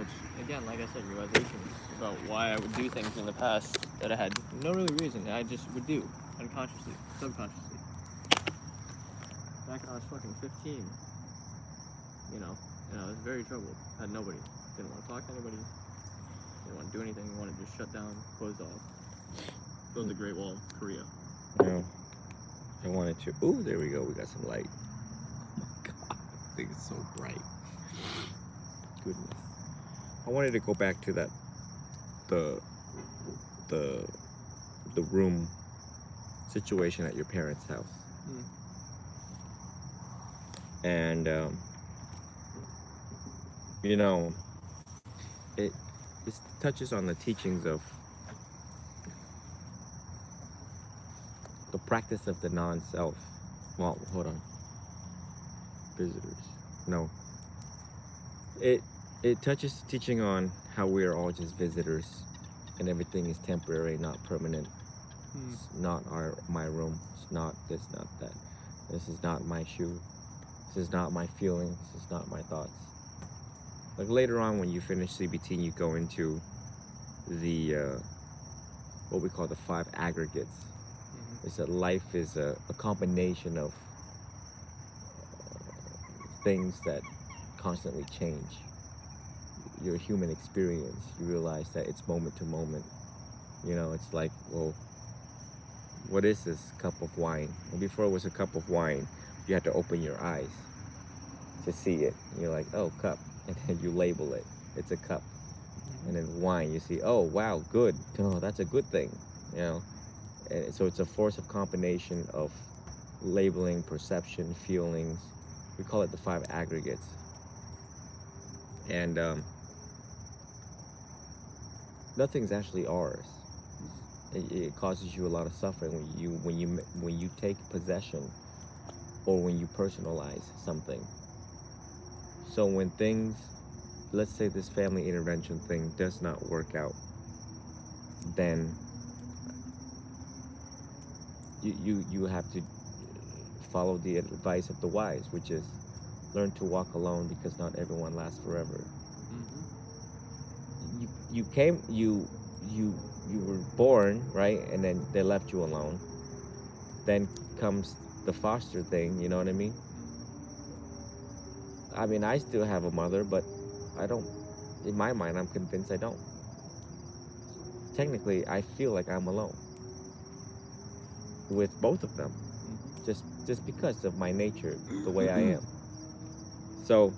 Which, again, like I said, realizations about why I would do things in the past that I had no really reason. I just would do unconsciously, subconsciously. Back when I was fucking 15, you know, and I was very troubled. Had nobody. Didn't want to talk to anybody. Didn't want to do anything. Wanted to just shut down, close off. Build the Great Wall of Korea. No, I wanted to. Ooh, there we go. We got some light. Oh my god, this thing is so bright. Goodness. I wanted to go back to that the the the room situation at your parents' house. And you know, it touches on the teachings of the practice of the non-self. Well, hold on. Visitors. No. It touches teaching on how we are all just visitors and everything is temporary, not permanent. It's not my room. It's not this, not that. This is not my shoe. This is not my feelings. This is not my thoughts. Like later on when you finish CBT and you go into the what we call the 5 aggregates. Is that life is a combination of things that constantly change. Your human experience, you realize that it's moment to moment. You know, it's like, well, what is this cup of wine? And before it was a cup of wine, you had to open your eyes to see it. And you're like, oh, cup. And then you label it. It's a cup. And then wine, you see, oh, wow, good. Oh, that's a good thing, you know. And so it's a force of combination of labeling, perception, feelings. We call it the 5 aggregates. And nothing's actually ours. It causes you a lot of suffering when you take possession or when you personalize something. So when things, let's say this family intervention thing does not work out, then you have to follow the advice of the wise, which is learn to walk alone because not everyone lasts forever. You were born, right, and then they left you alone. Then comes the foster thing, you know what I mean? I mean, I still have a mother, but I don't, in my mind, I'm convinced I don't. Technically, I feel like I'm alone with both of them, just because of my nature, the way I am. So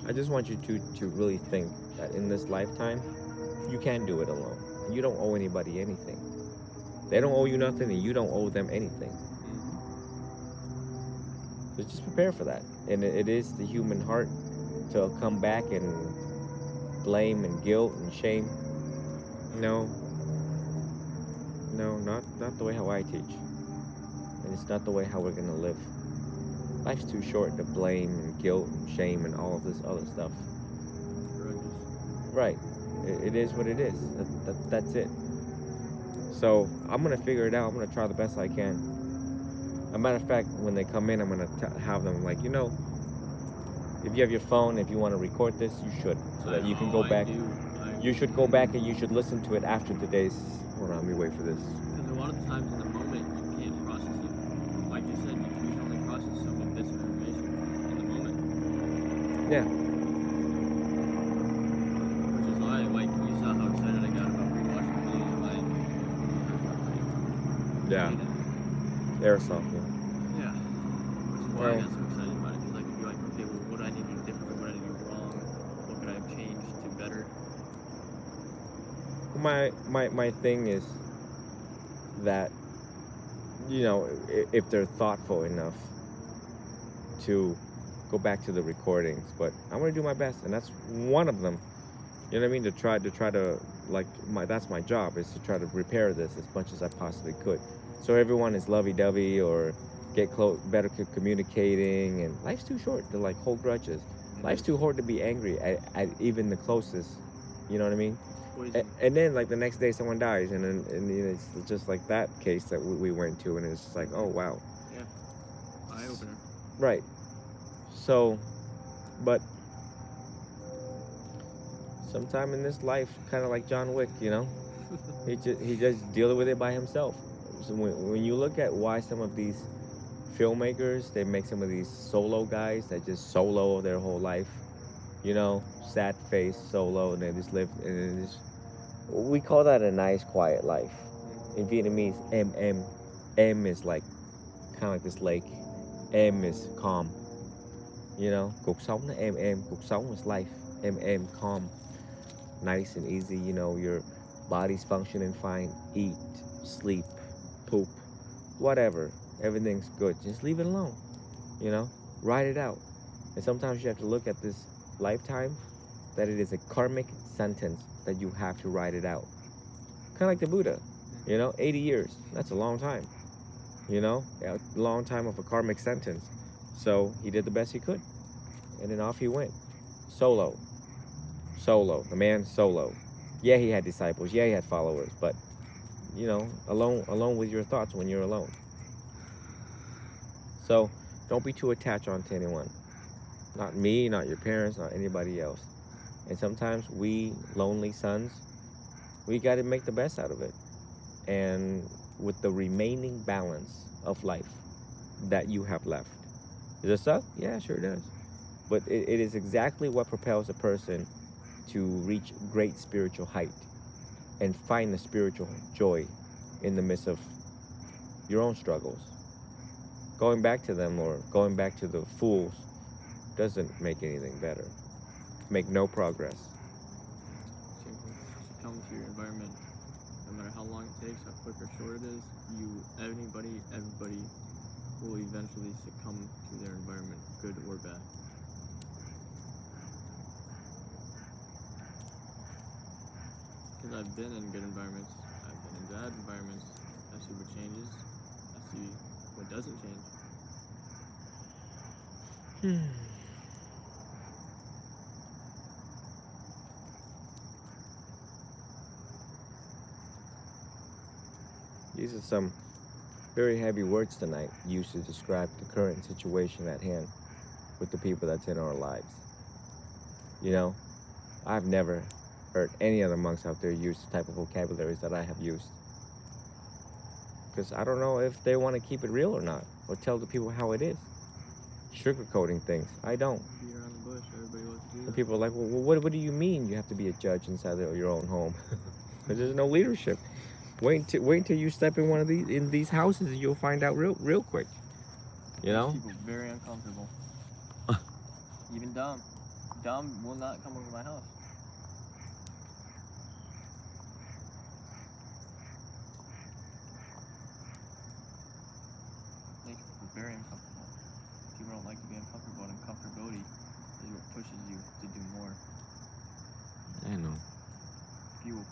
I just want you to really think that in this lifetime, you can do it alone. You don't owe anybody anything. They don't owe you nothing, and you don't owe them anything. So just prepare for that. And it is the human heart to come back and blame and guilt and shame. No, not the way how I teach. And it's not the way how we're gonna live. Life's too short to blame and guilt and shame and all of this other stuff. Right. It is what it is. That's it. So I'm gonna figure it out. I'm gonna try the best I can. As a matter of fact, when they come in, I'm gonna have them like, you know, if you have your phone, if you want to record this, you should, so that you can go back. You should go back and you should listen to it after today's. Hold on, let me wait for this. Because a lot of the times in the moment, you can't process it. Like you said, you can only process some of this information in the moment. Yeah. Which is why, like, you saw how excited I got about rewatching the movies when I first Yeah. Airsoft, yeah. Yeah. Which is why I got so excited about it, because I could be like, okay, well, what do I need to do differently? What do I need to do wrong? What could I have changed to better? My thing is that, you know, if they're thoughtful enough to go back to the recordings, but I'm gonna do my best, and that's one of them. You know what I mean? To try to like that's my job, is to try to repair this as much as I possibly could, so everyone is lovey-dovey or get better communicating. And life's too short to like hold grudges. Life's too hard to be angry at even the closest. You know what I mean? And then like the next day someone dies, and you know, it's just like that case that we went to, and it's just like, oh wow. Yeah. Eye opener. Right. So, but sometime in this life, kind of like John Wick, you know, he just dealing with it by himself. So when you look at why some of these filmmakers they make some of these solo guys that just solo their whole life, you know, sad face solo, and they just live and just we call that a nice quiet life. In Vietnamese, M is like kind of like this lake. M is calm. You know, cuộc sống nó êm. Cuộc sống is life. M, calm, nice and easy. You know, your body's functioning fine. Eat, sleep, poop, whatever. Everything's good. Just leave it alone. You know, ride it out. And sometimes you have to look at this lifetime that it is a karmic sentence that you have to ride it out. Kind of like the Buddha. You know, 80 years. That's a long time. You know, a long time of a karmic sentence. So he did the best he could. And then off he went. Solo. Solo. The man solo. Yeah, he had disciples. Yeah, he had followers. But, you know, alone with your thoughts when you're alone. So don't be too attached onto anyone. Not me, not your parents, not anybody else. And sometimes we lonely sons, we got to make the best out of it. And with the remaining balance of life that you have left. Does it suck? Yeah, sure does. But it is exactly what propels a person to reach great spiritual height and find the spiritual joy in the midst of your own struggles. Going back to them or going back to the fools doesn't make anything better. Make no progress. Simple. Succumb to your environment. No matter how long it takes, how quick or short it is, everybody will eventually succumb to their environment, good or bad. Because I've been in good environments, I've been in bad environments. I see what changes. I see what doesn't change. These are some very heavy words tonight used to describe the current situation at hand with the people that's in our lives. You know, I've never heard any other monks out there use the type of vocabularies that I have used. Because I don't know if they want to keep it real or not, or tell the people how it is. Sugarcoating things. I don't. Beat around the bush, everybody wants to do And that. people are like, well, what do you mean you have to be a judge inside your own home? Because there's no leadership. Wait until you step in one of these houses and you'll find out real quick. You know? Makes people very uncomfortable. Even Dom. Dom will not come over my house. Makes people very uncomfortable. People don't like to be uncomfortable, and uncomfortability is what pushes you to do more. I know. Fuel.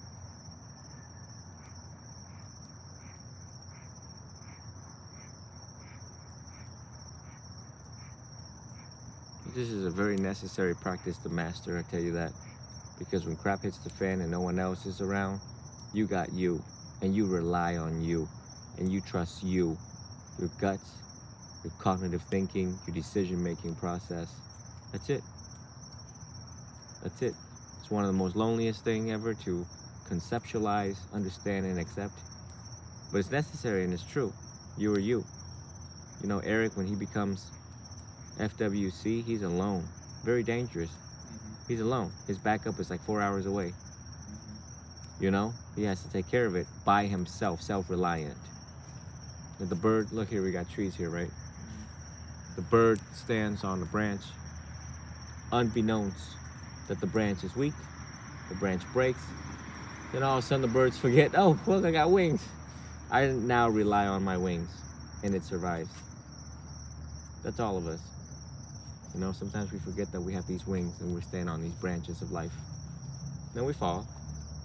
This is a very necessary practice to master, I tell you that. Because when crap hits the fan and no one else is around, you got you. And you rely on you. And you trust you. Your guts, your cognitive thinking, your decision-making process. That's it. That's it. It's one of the most loneliest thing ever to conceptualize, understand, and accept. But it's necessary and it's true. You are you. You know, Eric, when he becomes FWC, he's alone. Very dangerous. He's alone. His backup is like 4 hours away. You know, he has to take care of it by himself, self-reliant. And the bird, look here, we got trees here, right? The bird stands on the branch, unbeknownst that the branch is weak. The branch breaks. Then all of a sudden the birds forget, oh, look, I got wings. I now rely on my wings, and it survives. That's all of us. You know, sometimes we forget that we have these wings and we're standing on these branches of life. Then we fall,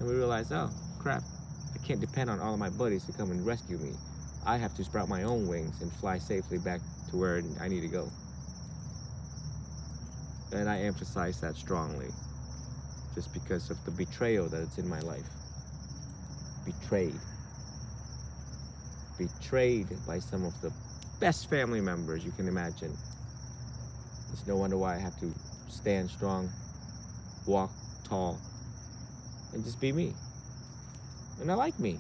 and we realize, oh, crap, I can't depend on all of my buddies to come and rescue me. I have to sprout my own wings and fly safely back to where I need to go. And I emphasize that strongly, just because of the betrayal that's in my life. Betrayed. Betrayed by some of the best family members you can imagine. It's no wonder why I have to stand strong, walk tall, and just be me. And I like me.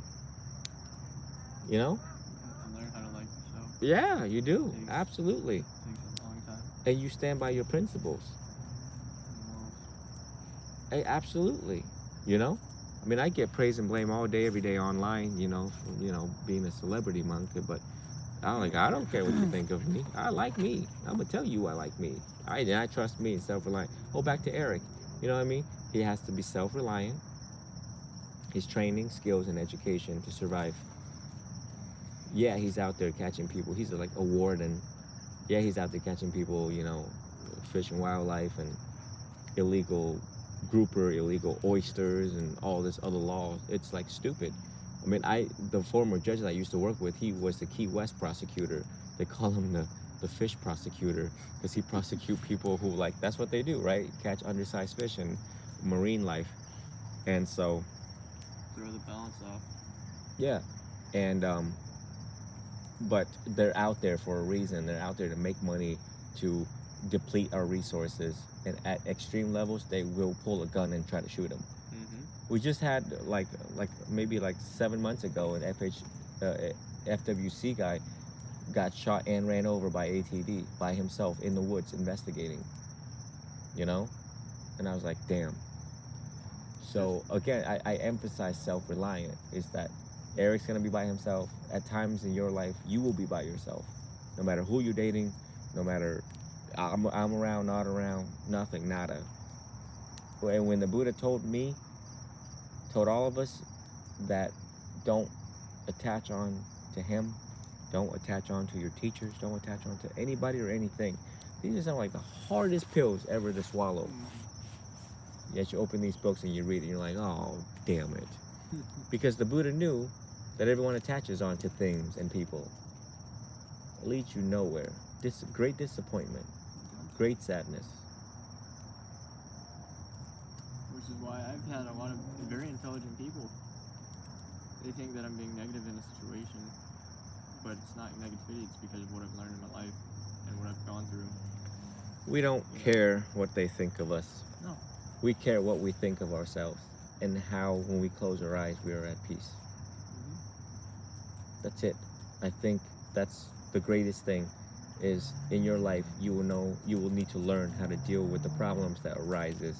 You know? You have to learn how to like yourself. Yeah, you do. Takes- Absolutely. Takes a long time. And you stand by your principles. Morals. Absolutely. You know? I mean, I get praise and blame all day, every day online, for, being a celebrity monkey, but I don't care what you think of me. I like me. I'm gonna tell you I like me. I trust me and self-reliant. Oh, back to Eric. You know what I mean? He has to be self-reliant. His training, skills, and education to survive. Yeah, he's out there catching people. He's like a warden. Yeah, he's out there catching people, fish and wildlife and illegal grouper, illegal oysters, and all this other law. It's like stupid. I mean, the former judge that I used to work with, he was the Key West prosecutor. They call him the fish prosecutor because he prosecute people who that's what they do, right? Catch undersized fish and marine life. And so, Throw the balance off. yeah, and but they're out there for a reason. They're out there to make money, to deplete our resources, and at extreme levels, they will pull a gun and try to shoot them. Mm-hmm. We just had maybe 7 months ago, an FWC guy got shot and ran over by ATD by himself in the woods investigating. And I was like, damn. So again, I emphasize self-reliant is that Eric's gonna be by himself. At times in your life, you will be by yourself. No matter who you're dating, no matter I'm around, not around, nothing, nada. And when the Buddha told all of us that don't attach on to him, don't attach on to your teachers, don't attach on to anybody or anything. These are some like the hardest pills ever to swallow. Mm-hmm. Yet you open these books and you read it and you're like, oh, damn it. Because the Buddha knew that everyone attaches on to things and people. It leads you nowhere. Great disappointment, great sadness. Which is why I've had a lot of very intelligent people. They think that I'm being negative in a situation, but it's not negativity, it's because of what I've learned in my life and what I've gone through. We don't care what they think of us. No. We care what we think of ourselves and how, when we close our eyes, we are at peace. Mm-hmm. That's it. I think that's the greatest thing is in your life, you will need to learn how to deal with the problems that arises: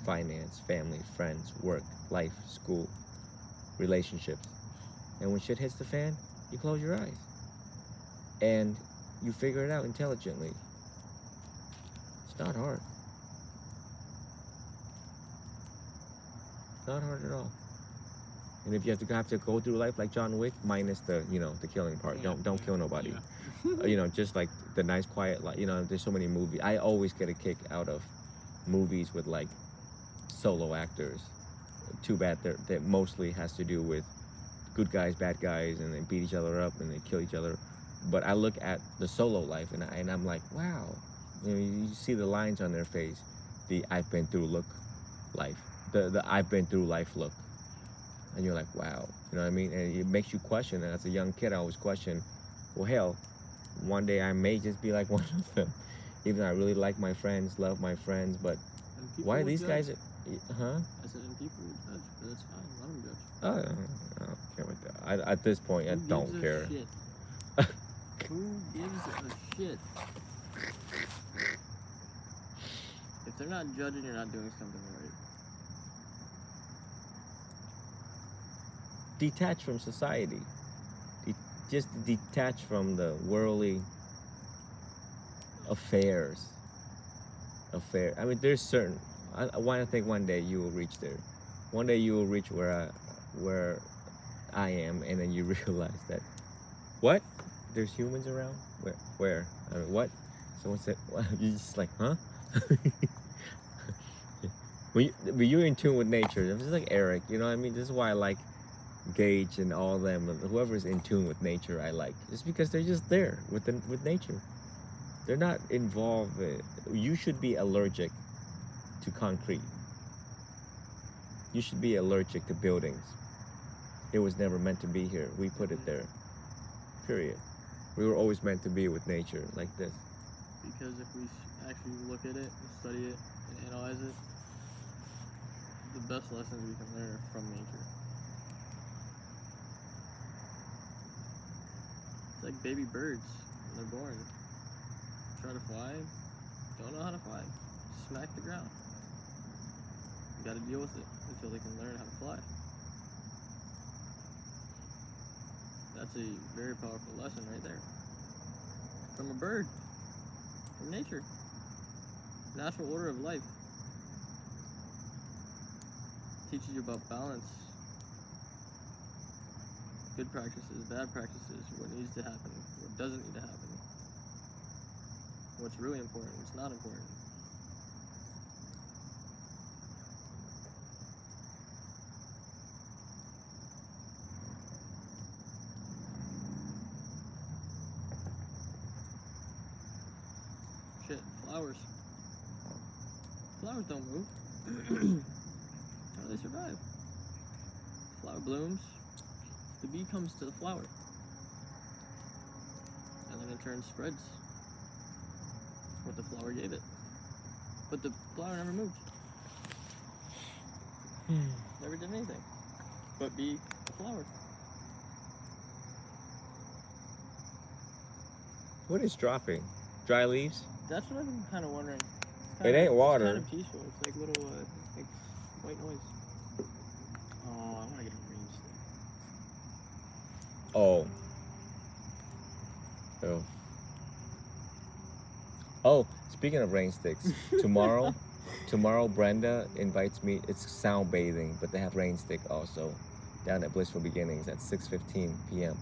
finance, family, friends, work, life, school, relationships. And when shit hits the fan, you close your eyes and you figure it out intelligently. It's not hard. Not hard at all. And if you have to go through life like John Wick, minus the killing part. Yeah, Don't kill nobody. Yeah. Just like the nice quiet life. There's so many movies. I always get a kick out of movies with like solo actors. Too bad that mostly has to do with good guys, bad guys, and they beat each other up and they kill each other. But I look at the solo life and I'm like, wow. You see the lines on their face, the I've been through look life, the I've been through life look. And you're like, wow, you know what I mean? And it makes you question. And as a young kid, I always question, well, hell, one day I may just be like one of them. Even though I really like my friends, love my friends, but why are these guys? Huh? I said, and people will judge, but that's fine. Let them judge. I don't care about that. At this point, I Who don't gives a care. Shit? Who gives a shit? If they're not judging, you're not doing something right. Detach from society. Just detach from the worldly affairs. I mean, there's certain. I want to think one day you will reach there. One day you will reach where I am, and then you realize that what? There's humans around? Where? I mean, what? Someone said, what? You're just like, huh? When you're in tune with nature, it's just like Eric, you know what I mean? This is why I like Gage and all them, whoever's in tune with nature, I like. Just because they're just there with nature. They're not involved. You should be allergic to concrete. You should be allergic to buildings. It was never meant to be here. We put it there. Period. We were always meant to be with nature like this. Because if we actually look at it and study it and analyze it, the best lessons we can learn are from nature. It's like baby birds when they're born. Try to fly, don't know how to fly. Smack the ground. You gotta deal with it until they can learn how to fly. That's a very powerful lesson right there. From a bird. From nature. Natural order of life. Teaches you about balance. Good practices, bad practices, what needs to happen, what doesn't need to happen. What's really important, what's not important. Shit, flowers. Flowers don't move. How do they survive? Flower blooms. The bee comes to the flower. And then in turn spreads what the flower gave it. But the flower never moved. Never did anything. But be a flower. What is dropping? Dry leaves? That's what I've been kind of wondering. It ain't water. It's kind of peaceful. It's like little, like white noise. Oh, I want to get a rain stick. Oh. Oh, speaking of rain sticks, tomorrow Brenda invites me. It's sound bathing, but they have rain stick also down at Blissful Beginnings at 6:15 p.m.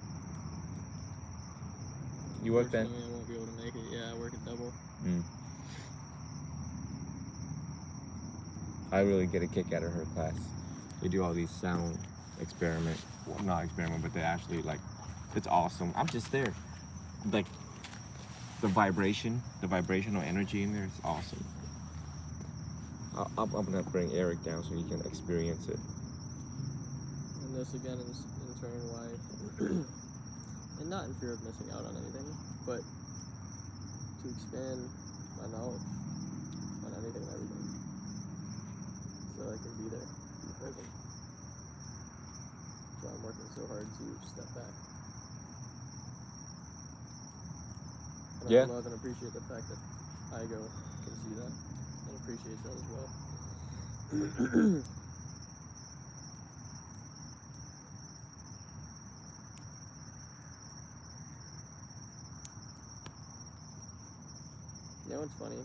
You work then? Unfortunately, I won't be able to make it. Yeah, I work at double. I really get a kick out of her class. They do all these sound experiment. Well, not experiment, but they actually like, it's awesome. I'm just there. Like, the vibrational energy in there is awesome. I'm gonna bring Eric down so he can experience it. And this again is in turn why, and not in fear of missing out on anything, but to expand my knowledge on anything and everything. So I can be there, be present. So I'm working so hard to step back. And Yeah. I love and appreciate the fact that Igo can see that and appreciates that as well. You know what's funny?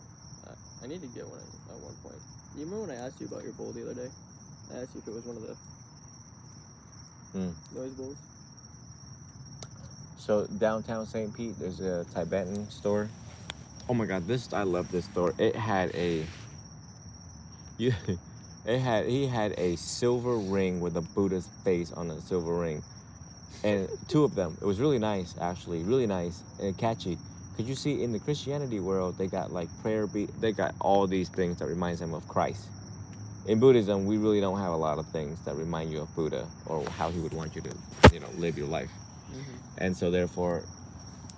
I need to get one at one point. You remember when I asked you about your bowl the other day? I asked you if it was one of the noise bowls. So downtown St. Pete, there's a Tibetan store. Oh my God, I love this store. It had he had a silver ring with a Buddha's face on a silver ring, and two of them. It was really nice, actually, really nice and catchy. Cause you see, in the Christianity world, they got like they got all these things that reminds them of Christ. In Buddhism, we really don't have a lot of things that remind you of Buddha or how he would want you to, live your life. And so therefore,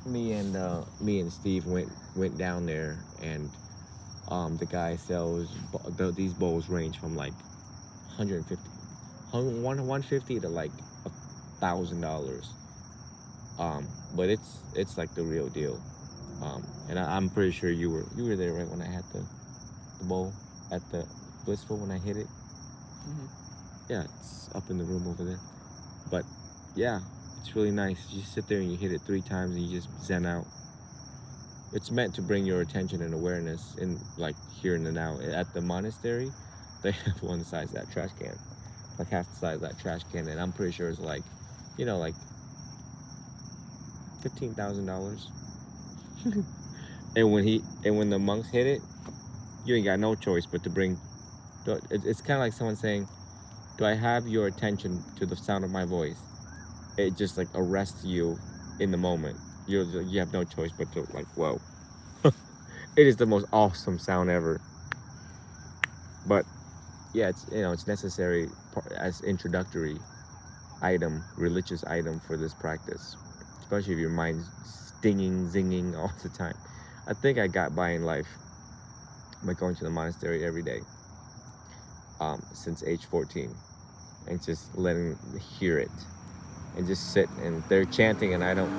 me and Steve went down there, and the guy sells these bowls range from like $150 to like $1,000. But it's like the real deal. And I'm pretty sure you were there, right, when I had the bowl at the Blissful when I hit it. Yeah, it's up in the room over there. But yeah, it's really nice. You sit there and you hit it 3 times and you just zen out. It's meant to bring your attention and awareness in, like, here and now. At the monastery, they have one size of that trash can, like half the size of that trash can, and I'm pretty sure it's like, like $15,000. And when the monks hit it, you ain't got no choice but to bring. It's kind of like someone saying, "Do I have your attention to the sound of my voice?" It just like arrests you in the moment. You have no choice but to, like, whoa. It is the most awesome sound ever. But yeah, it's necessary as introductory item, religious item for this practice, especially if your mind's stinging, zinging all the time. I think I got by in life by going to the monastery every day. since age 14, and just letting them hear it, and just sit and they're chanting, and I don't.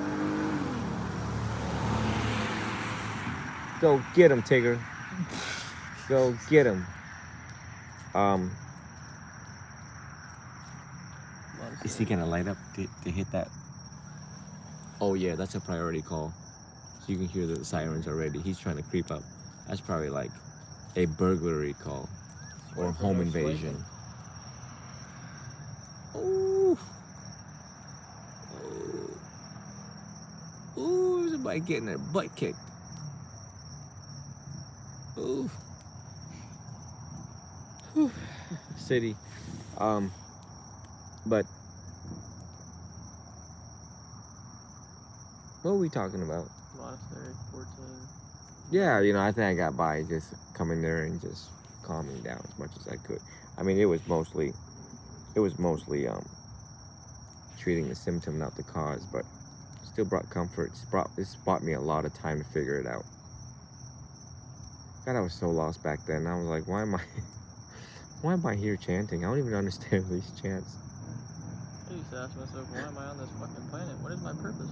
Go get him, Tigger. Go get him. Is he gonna light up to hit that? Oh yeah, that's a priority call. So you can hear the sirens already. He's trying to creep up. That's probably like a burglary call or home invasion. Ooh. Ooh, there's somebody getting their butt kicked. Ooh. Whew. City. But what are we talking about? Monastery, 14. Yeah, I think I got by just coming there and just calming down as much as I could. I mean, it was mostly treating the symptom, not the cause, but still brought comfort. It's brought me a lot of time to figure it out. God, I was so lost back then. I was like, why am I here chanting? I don't even understand these chants. I used to ask myself, why am I on this fucking planet? What is my purpose?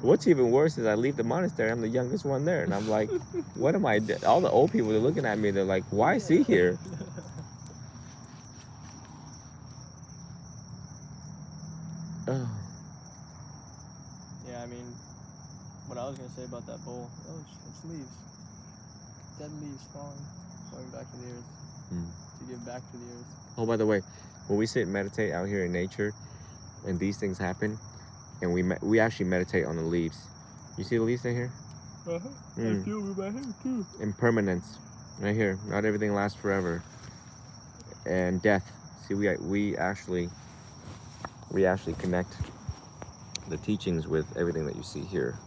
What's even worse is I leave the monastery. I'm the youngest one there, and I'm like, what am I? All the old people are looking at me. They're like, why is he here? Oh. Yeah, I mean, what I was gonna say about that bowl. Oh, it's leaves. Dead leaves falling back to the earth. To give back to the earth. Oh, by the way, when we sit and meditate out here in nature, and these things happen, and we actually meditate on the leaves. You see the leaves in here? I feel with my hand too. Impermanence, right here. Not everything lasts forever. And death. See, we actually connect the teachings with everything that you see here.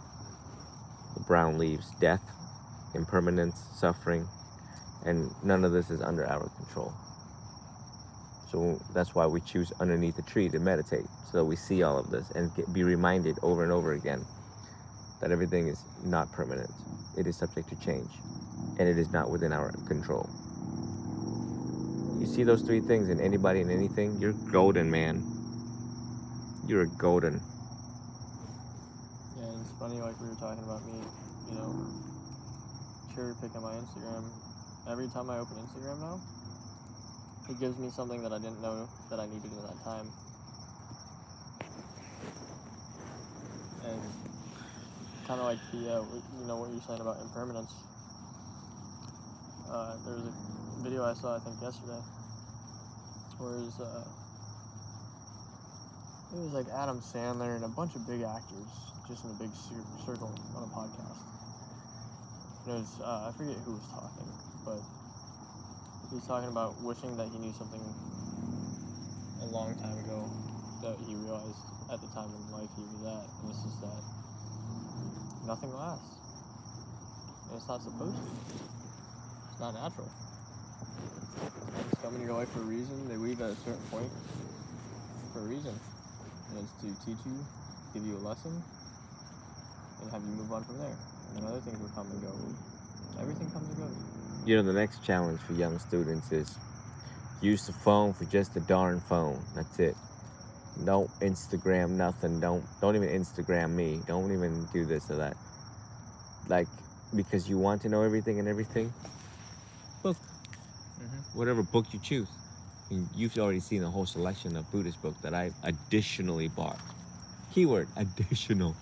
The brown leaves, death, impermanence, suffering, and none of this is under our control. So that's why we choose underneath a tree to meditate, so that we see all of this and be reminded over and over again that everything is not permanent. It is subject to change, and it is not within our control. You see those three things in anybody and anything, you're golden, man. You're golden. Yeah, and it's funny, like we were talking about me, cherry picking my Instagram. Every time I open Instagram now, it gives me something that I didn't know that I needed in that time. And kind of like what you're saying about impermanence. There was a video I saw, I think yesterday, where it was like Adam Sandler and a bunch of big actors just in a big circle on a podcast. And it was, I forget who was talking, but he was talking about wishing that he knew something a long time ago that he realized at the time in life he was at, and it's just that nothing lasts. And it's not supposed to. It's not natural. Things come in your life for a reason. They leave at a certain point for a reason. And it's to teach you, give you a lesson, and have you move on from there. And then other things will come and go. Everything comes and goes. The next challenge for young students is use the phone for just the darn phone. That's it. Don't Instagram nothing. Don't even Instagram me. Don't even do this or that. Like, because you want to know everything and everything, book. Whatever book you choose. And you've already seen a whole selection of Buddhist books that I additionally bought. Keyword, additional.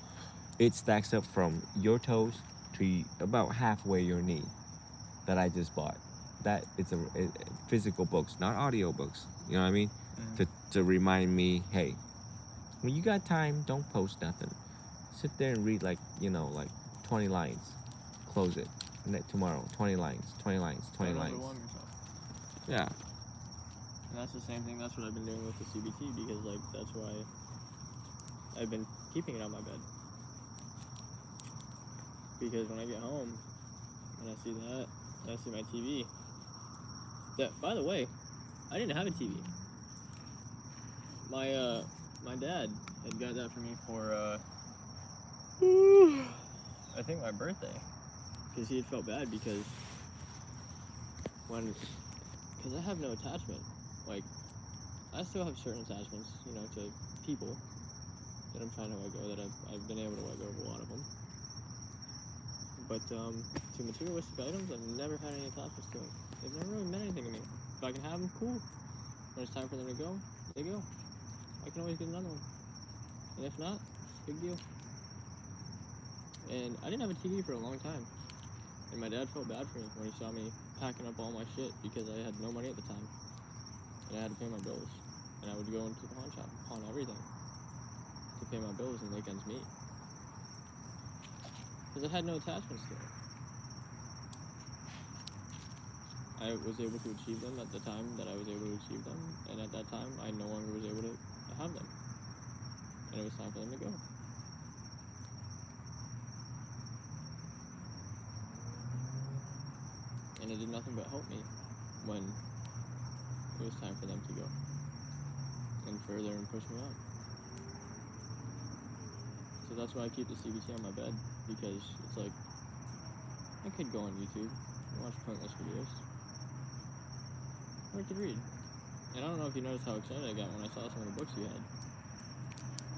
It stacks up from your toes to about halfway your knee that I just bought. That it's a physical books, not audio books. You know what I mean? To remind me, hey, when you got time, don't post nothing. Sit there and read like 20 lines. Close it. Tomorrow, 20 lines, 20 lines, 20 lines. Yeah. And that's the same thing. That's what I've been doing with the CBT, because that's why I've been keeping it on my bed. Because when I get home and I see that, and I see my TV. That, by the way, I didn't have a TV. My dad had got that for me for I think my birthday, because he had felt bad because because I have no attachment. Like, I still have certain attachments, to people that I'm trying to let go, that I've been able to let go of a lot of them. But to materialistic items, I've never had any attachments to them. They've never really meant anything to me. If I can have them, cool. When it's time for them to go, they go. I can always get another one. And if not, big deal. And I didn't have a TV for a long time. And my dad felt bad for me when he saw me packing up all my shit because I had no money at the time. And I had to pay my bills. And I would go into the pawn shop, pawn everything to pay my bills and make ends meet. Because I had no attachments to it. I was able to achieve them at the time that I was able to achieve them. And at that time, I no longer was able to have them. And it was time for them to go. And it did nothing but help me when it was time for them to go and further and push me on. So that's why I keep the CBT on my bed, because it's like, I could go on YouTube and watch pointless videos, or I could read. And I don't know if you noticed how excited I got when I saw some of the books you had.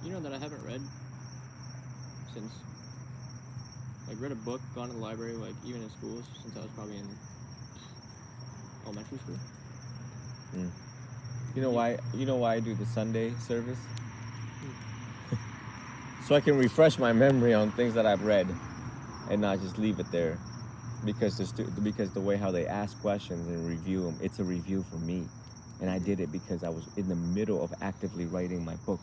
You know that I haven't read since, read a book, gone to the library, even in schools, since I was probably in elementary school. You know why I do the Sunday service? So I can refresh my memory on things that I've read and not just leave it there. Because the way how they ask questions and review them, it's a review for me. And I did it because I was in the middle of actively writing my book.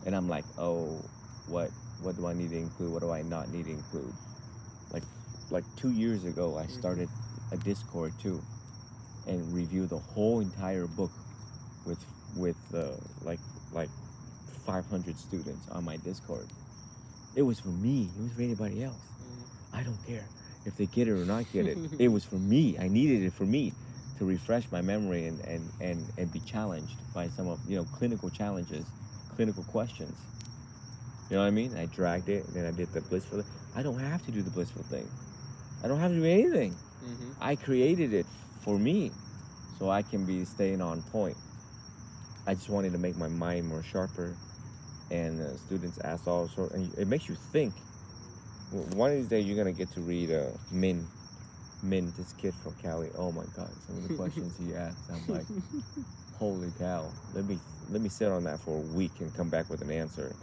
And I'm like, oh, what do I need to include? What do I not need to include? Like 2 years ago, I started a Discord too, and reviewed the whole entire book with like 500 students on my Discord. It was for me. It was for anybody else. I don't care if they get it or not get it. It was for me. I needed it for me to refresh my memory and be challenged by some of clinical challenges, clinical questions. You know what I mean? I dragged it, and then I did the blissful. I don't have to do the blissful thing. I don't have to do anything. I created it for me, so I can be staying on point. I just wanted to make my mind more sharper, and students ask all sorts, and it makes you think. One of these days, you're gonna get to read Min, this kid from Cali. Oh my God, some of the questions he asked, I'm like, holy cow! Let me sit on that for a week and come back with an answer.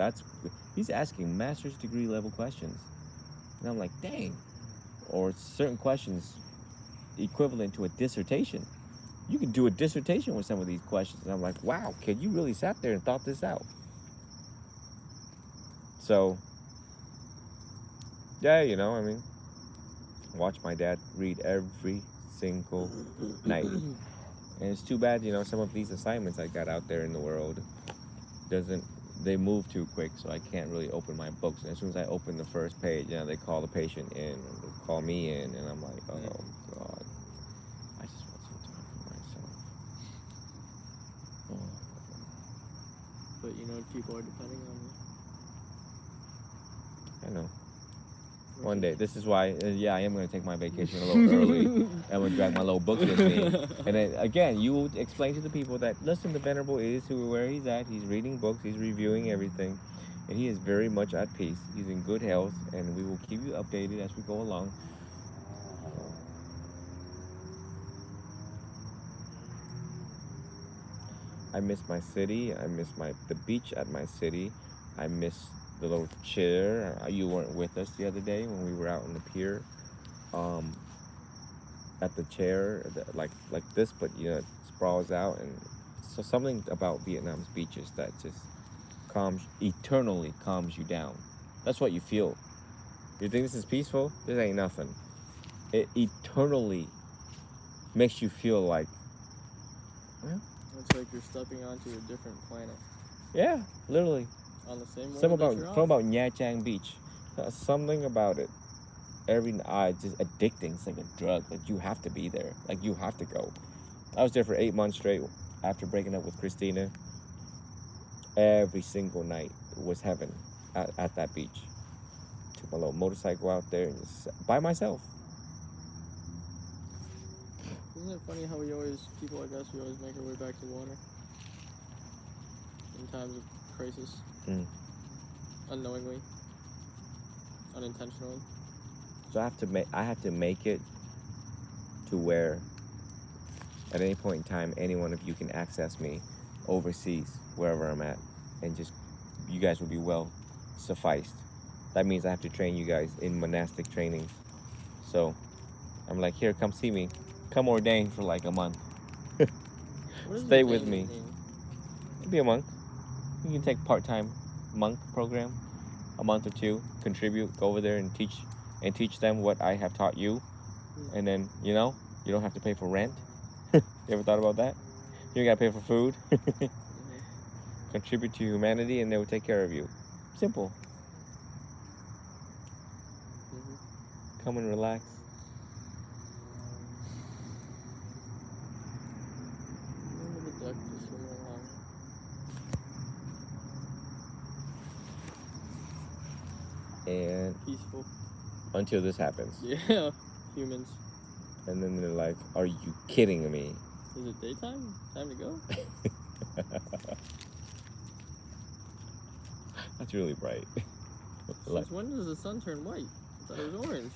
He's asking master's degree level questions, and I'm like, dang. Or certain questions equivalent to a dissertation. You can do a dissertation with some of these questions. And I'm like, wow, kid, you really sat there and thought this out. So, yeah, watch my dad read every single night. And it's too bad, some of these assignments I got out there in the world, they move too quick, so I can't really open my books. And as soon as I open the first page, they call the patient in, or they call me in, and I'm like, oh God, I just want some time for myself. Oh. But people are depending on you. I know. One day. This is why, I am going to take my vacation a little early. I'm going to drag my little books with me. And then, again, you will explain to the people that, listen, the Venerable is where he's at. He's reading books. He's reviewing everything. And he is very much at peace. He's in good health. And we will keep you updated as we go along. I miss my city. I miss the beach at my city. I miss the little chair. You weren't with us the other day when we were out on the pier. At the chair, like this, but it sprawls out, and so something about Vietnam's beaches that just eternally calms you down. That's what you feel. You think this is peaceful? This ain't nothing. It eternally makes you feel like, well, it's like you're stepping onto a different planet. Yeah, literally. On the same world something about Nha Trang Beach. Something about it. It's just addicting. It's like a drug. Like, you have to be there. Like, you have to go. I was there for 8 months straight after breaking up with Christina. Every single night was heaven at that beach. Took my little motorcycle out there and just by myself. Isn't it funny how people like us, we always make our way back to water in times of crisis, unknowingly, unintentionally. So I have to make it to where at any point in time, any one of you can access me overseas, wherever I'm at, and just you guys will be well sufficed. That means I have to train you guys in monastic trainings. So I'm like, here, come see me. Come ordain for like a month. What does Stay with ordained me. mean? Be a monk. You can take part-time monk program, a month or two, contribute, go over there and teach them what I have taught you. And then, you don't have to pay for rent. You ever thought about that? You gotta pay for food. Contribute to humanity and they will take care of you. Simple. Come and relax. Remember the duck just swimming along. And Peaceful. until this happens. Yeah, humans. And then they're like, are you kidding me? Is it daytime? Time to go? That's really bright. Since when does the sun turn white? I thought it was orange.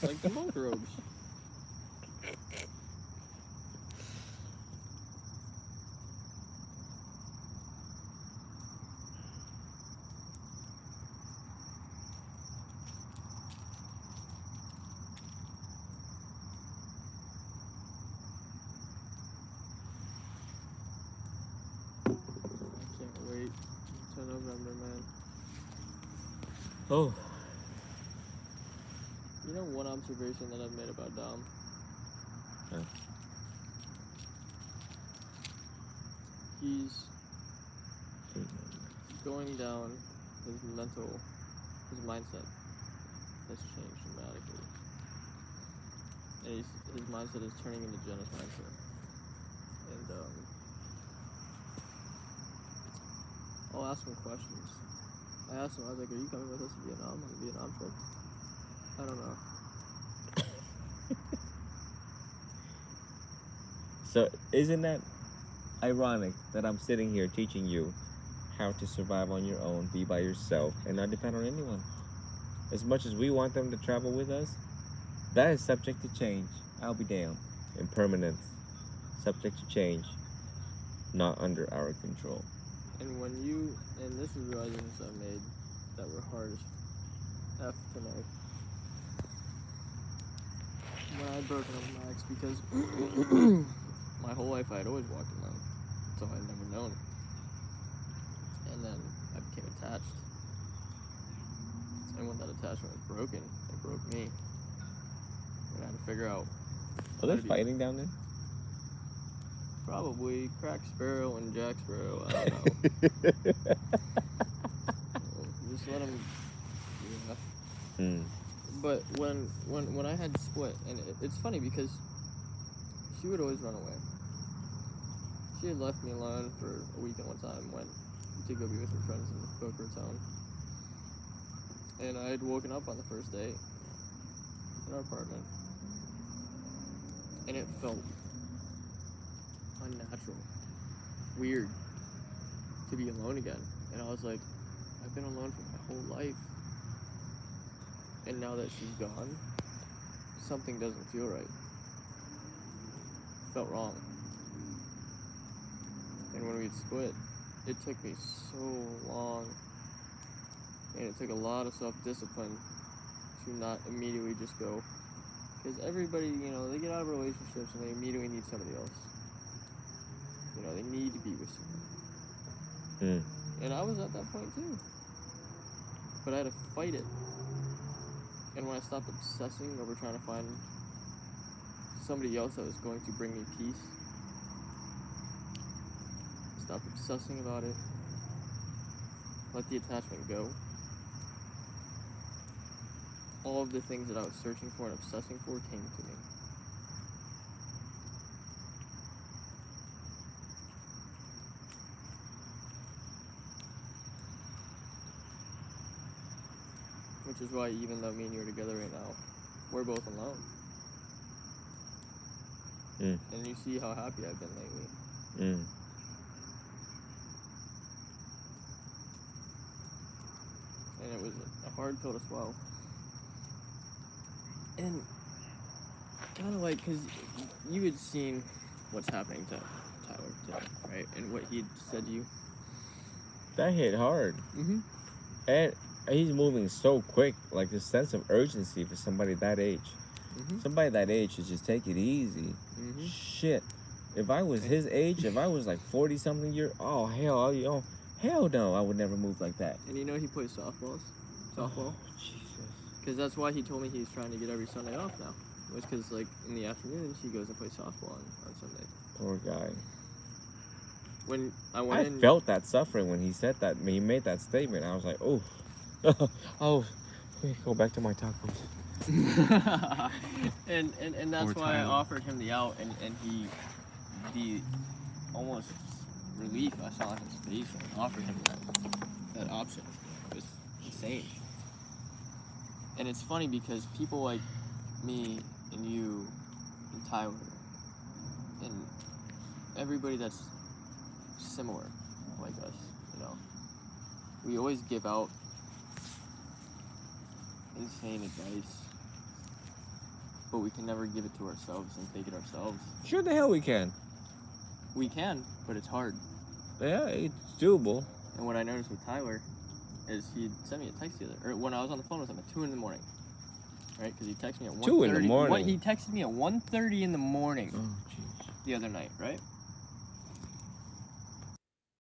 Like the monk robes. I can't wait till November, man. Oh. You know one observation that I've made about Dom? Huh? He's going down, his mindset has changed dramatically. And his mindset is turning into Jenna's mindset. And I'll ask him questions. I asked him, I was like, are you coming with us to Vietnam on the Vietnam trip? I don't know. So isn't that ironic that I'm sitting here teaching you how to survive on your own, be by yourself, and not depend on anyone? As much as we want them to travel with us, that is subject to change. I'll be damned. Impermanence. Subject to change. Not under our control. And and this is realizations I've made that were hard as F to make. When I had broken up with my ex, because my whole life I had always walked alone, so I'd never known. And then I became attached. And when that attachment was broken, it broke me. And I had to figure out. Are they fighting down there? Probably Crack Sparrow and Jack Sparrow. I don't know. Just let them. Yeah. But when I had split, and it's funny because she would always run away. She had left me alone for a weekend one time when to go be with her friends in Boca Raton. And I had woken up on the first day in our apartment, and it felt unnatural, weird to be alone again. And I was like, I've been alone for my whole life, and now that she's gone, something doesn't feel right. Felt wrong. And when we'd split, it took me so long, and it took a lot of self-discipline to not immediately just go, because everybody, they get out of relationships and they immediately need somebody else. They need to be with someone. And I was at that point too. But I had to fight it. And when I stopped obsessing over trying to find somebody else that was going to bring me peace, stopped obsessing about it, let the attachment go. All of the things that I was searching for and obsessing for came to me. Which is why, even though me and you are together right now, we're both alone. and you see how happy I've been lately. Mm. And it was a hard pill to swallow. And kind of like, because you had seen what's happening to Tyler today, right? And what he'd said to you. That hit hard. Mm-hmm. And he's moving so quick, like the sense of urgency for somebody that age. Mm-hmm. Somebody that age should just take it easy. Mm-hmm. Shit. If I was his age, if I was like 40-something years, oh hell, hell no, I would never move like that. And you know he plays softball. Oh, Jesus. Because that's why he told me he's trying to get every Sunday off now. It was because, like, in the afternoons, he goes and plays softball on Sunday. Poor guy. When I went in... felt that suffering when he said that, when he made that statement. I was like, oh, oh, let me go back to my tacos. and that's Poor why I Tyler. offered him the out, and he, the almost relief I saw on his face when I offered him that option. It was insane. And it's funny because people like me and you and Tyler and everybody that's similar like us, you know, we always give out insane advice, but we can never give it to ourselves and take it ourselves. Sure the hell we can. We can, but it's hard. Yeah, it's doable. And what I noticed with Tyler is he sent me a text the other, or when I was on the phone with him at 2 in the morning, right? Because he texted me at 1:30. 2 in the morning? He texted me at 1:30 in the morning Oh, jeez. the other night, right?